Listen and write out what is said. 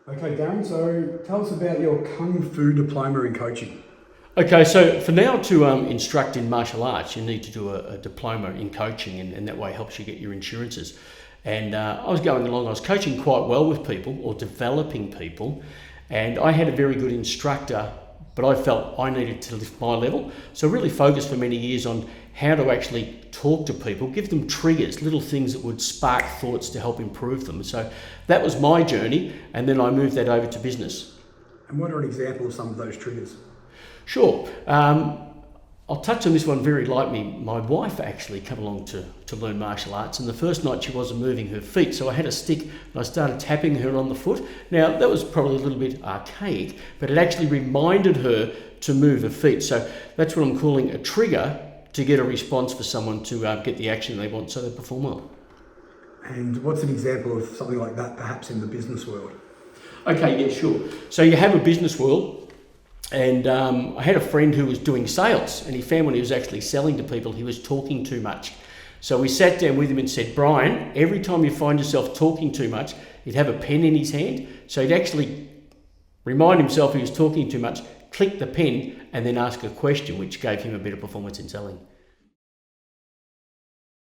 Okay, Darren, so tell us about your Kung Fu diploma in coaching. Okay, so for now to instruct in martial arts, you need to do a diploma in coaching, and that way helps you get your insurances. And I was going along, I was coaching quite well with people or developing people, and I had a very good instructor, but I felt I needed to lift my level. So really focused for many years on how to actually talk to people, give them triggers, little things that would spark thoughts to help improve them. So that was my journey, and then I moved that over to business. And what are an example of some of those triggers? Sure. I'll touch on this one very lightly. My wife actually came along to learn martial arts, and the first night she wasn't moving her feet, so I had a stick and I started tapping her on the foot. Now, that was probably a little bit archaic, but it actually reminded her to move her feet. So that's what I'm calling a trigger to get a response for someone to get the action they want so they perform well. And what's an example of something like that perhaps in the business world? Okay, yeah, sure. So you have a business world. And I had a friend who was doing sales, and he found when he was actually selling to people, he was talking too much. So we sat down with him and said, Brian, every time you find yourself talking too much, he'd have a pen in his hand. So he'd actually remind himself he was talking too much, click the pen, and then ask a question, which gave him a bit of performance in selling.